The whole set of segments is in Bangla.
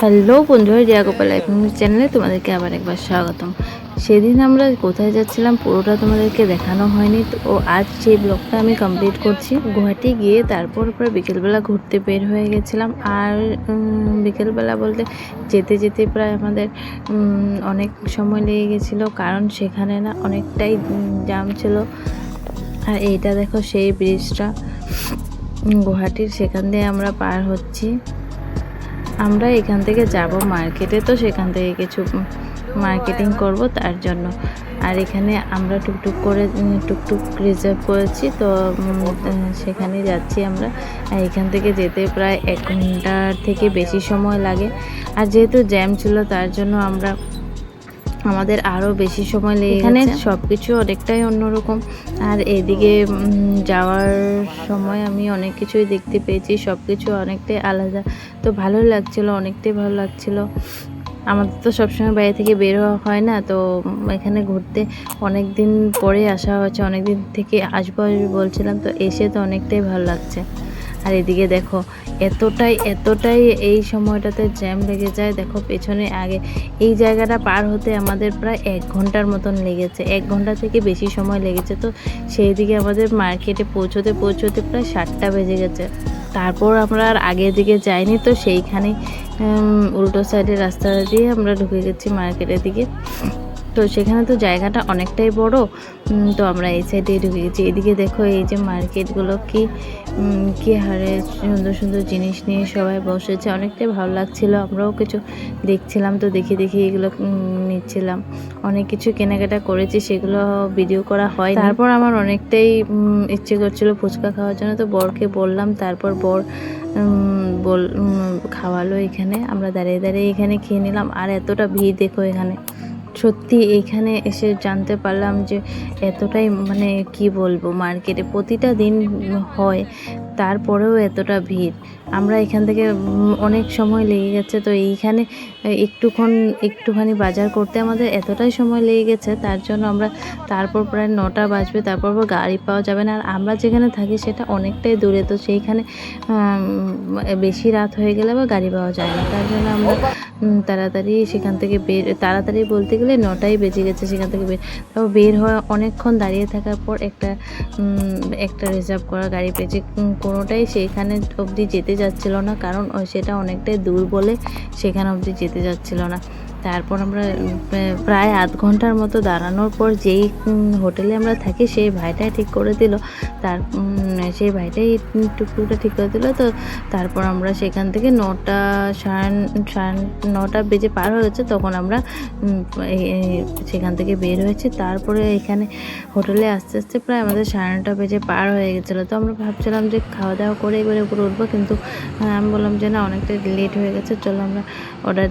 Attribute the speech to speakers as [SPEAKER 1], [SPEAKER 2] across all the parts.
[SPEAKER 1] হ্যালো বন্ধুরা, রিয়া গোপাল লাইফ চ্যানেলে তোমাদেরকে আবার একবার স্বাগতম। সেদিন আমরা কোথায় যাচ্ছিলাম পুরোটা তোমাদেরকে দেখানো হয়নি, তো আজ সেই ব্লগটা আমি কমপ্লিট করছি। গুয়াহাটি গিয়ে তারপর বিকেলবেলা ঘুরতে বের হয়ে গেছিলাম। আর বিকেলবেলা বলতে যেতে যেতে প্রায় আমাদের অনেক সময় লেগে গেছিলো, কারণ সেখানে না অনেকটাই জ্যাম ছিল। আর এইটা দেখো সেই ব্রিজটা গুয়াহাটির, সেখান দিয়ে আমরা পার হচ্ছি। আমরা এখান থেকে যাব মার্কেটে, তো সেখান থেকে কিছু মার্কেটিং করব তার জন্য। আর এখানে আমরা টুকটুক রিজার্ভ করেছি, তো সেখানে যাচ্ছি আমরা। আর এখান থেকে যেতে প্রায় 1 ঘন্টার থেকে বেশি সময় লাগে। আর যেহেতু জ্যাম ছিল তার জন্য আমাদের আরও বেশি সময় লেগে গেছে। এখানে সব কিছু অনেকটাই অন্যরকম। আর এদিকে যাওয়ার সময় আমি অনেক কিছুই দেখতে পেয়েছি, সব কিছু অনেকটাই আলাদা। তো ভালোই লাগছিলো, অনেকটাই ভালো লাগছিলো। আমাদের তো সবসময় বাইরে থেকে বের হওয়া হয় না, তো এখানে ঘুরতে অনেক দিন পরে আসা হয়েছে, অনেক দিন থেকে আসবো বলছিলাম, তো এসে তো অনেকটাই ভালো লাগছে। আর এদিকে দেখো এতটাই এই সময়টাতে জ্যাম লেগে যায়। দেখো পেছনে আগে এই জায়গাটা পার হতে আমাদের প্রায় 1 ঘন্টার মতন লেগেছে, 1 ঘন্টা থেকে বেশি সময় লেগেছে। তো সেই দিকে আমাদের মার্কেটে পৌঁছতে প্রায় 7টা বেজে গেছে। তারপর আমরা আর আগের দিকে যাইনি, তো সেইখানেই উল্টো সাইডের রাস্তা দিয়ে আমরা ঢুকে গেছি মার্কেটের দিকে। তো সেখানে তো জায়গাটা অনেকটাই বড়, তো আমরা এই সাইডে ঢুকে গেছি। এদিকে দেখো এই যে মার্কেটগুলো কি হারে সুন্দর সুন্দর জিনিস নিয়ে সবাই বসেছে, অনেকটাই ভালো লাগছিল। আমরাও কিছু দেখছিলাম, তো দেখি এগুলো নিচ্ছিলাম। অনেক কিছু কেনাকাটা করেছি, সেগুলো ভিডিও করা হয়। তারপর আমার অনেকটাই ইচ্ছে করছিল ফুচকা খাওয়ার জন্য, তো বরকে বললাম। তারপর বর খাওয়ালো। এখানে আমরা দাঁড়িয়ে এখানে খেয়ে নিলাম। আর এতটা ভিড় দেখো এখানে, সত্যি এখানে এসে জানতে পারলাম যে এতটাই মানে কি বলবো, মার্কেটে প্রতিটা দিন হয়, তারপরেও এতটা ভিড়। আমরা এখান থেকে অনেক সময় লেগে গেছে, তো এইখানে একটুখানি বাজার করতে আমাদের এতটাই সময় লেগে গেছে। তার জন্য আমরা তারপর প্রায় 9টা বাজবে, তারপর গাড়ি পাওয়া যাবে না। আর আমরা যেখানে থাকি সেটা অনেকটাই দূরে, তো সেইখানে বেশি রাত হয়ে গেলে আবার গাড়ি পাওয়া যায় না। তার জন্য আমরা তাড়াতাড়ি সেখান থেকে তাড়াতাড়ি বলতে গেলে 9টাই বেজে গেছে সেখান থেকে তাও বের হয়ে অনেকক্ষণ দাঁড়িয়ে থাকার পর একটা রিজার্ভ করা গাড়ি পেয়েছি। কোনোটাই সেইখানে অবধি যেতে যাচ্ছিল না, কারণ সেটা অনেকটাই দূর বলে সেখানে অবধি যেতে যাচ্ছিল না। তারপর আমরা প্রায় 8 ঘন্টার মতো দাঁড়ানোর পর যেই হোটেলে আমরা থাকি সেই ভাইটাই ঠিক করে দিল, সেই ভাইটাই টুকটুকটা ঠিক করে দিল। তো তারপর আমরা সেখান থেকে 9টা বেজে পার হয়ে গেছে, তখন আমরা সেখান থেকে বের হয়েছি। তারপরে এখানে হোটেলে আস্তে প্রায় আমাদের 9:30 বেজে পার হয়ে গেছিলো। তো আমরা ভাবছিলাম যে খাওয়া দাওয়া করে এবারে উপরে উঠবো, কিন্তু আমি বললাম যে না, অনেকটা লেট হয়ে গেছে, চলো আমরা অর্ডার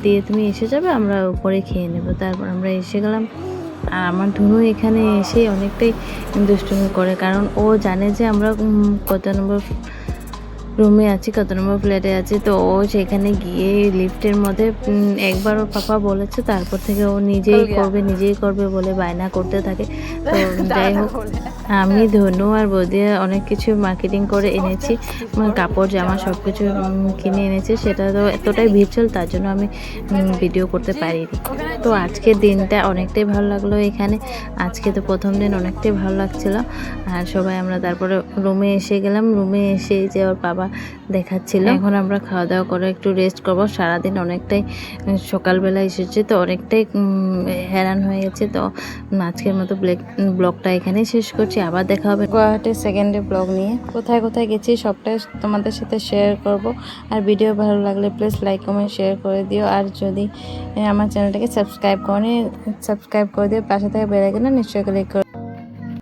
[SPEAKER 1] দিয়ে তুমি এসে যাবে, আমরা উপরে খেয়ে নেব। তারপর আমরা এসে গেলাম। আর আমার ধনু এখানে এসে অনেকটাই দুষ্টুমি করে, কারণ ও জানে যে আমরা কত নম্বর রুমে আছি, কত নম্বর ফ্ল্যাটে আছি। তো ও সেখানে গিয়ে লিফটের মধ্যে একবার ওর পাপা বলেছে, তারপর থেকে ও নিজেই করবে বলে বায়না করতে থাকে। তো যাই হোক, আমি ধনু আর বৌদি অনেক কিছু মার্কেটিং করে এনেছি, কাপড় জামা সব কিছু কিনে এনেছি। সেটা তো এতটাই ভিড় ছিল, তার জন্য আমি ভিডিও করতে পারিনি। তো আজকের দিনটা অনেকটাই ভালো লাগলো এখানে। আজকে তো প্রথম দিন, অনেকটাই ভালো লাগছিল। আর সবাই আমরা তারপরে রুমে এসে গেলাম। রুমে এসে যে ওর বাবা দেখাচ্ছিল। এখন আমরা খাওয়া দাওয়া করে একটু রেস্ট করবো। সারাদিন অনেকটাই সকালবেলা এসেছে, তো অনেকটাই হেরান হয়ে গেছে। তো আজকের মতো ব্লগটা এখানেই শেষ করছি। আবার দেখা হবে গুয়াহাটির সেকেন্ড ডে ব্লগ নিয়ে। কোথায় কোথায় গেছি সবটাই তোমাদের সাথে শেয়ার করব। আর ভিডিও ভালো লাগলে প্লিজ লাইক কমেন্ট শেয়ার করে দিও। আর যদি আমার চ্যানেলটাকে সাবস্ক্রাইব করে দিও, পাশে থেকে বেল আইকনে নিশ্চয়ই ক্লিক করো।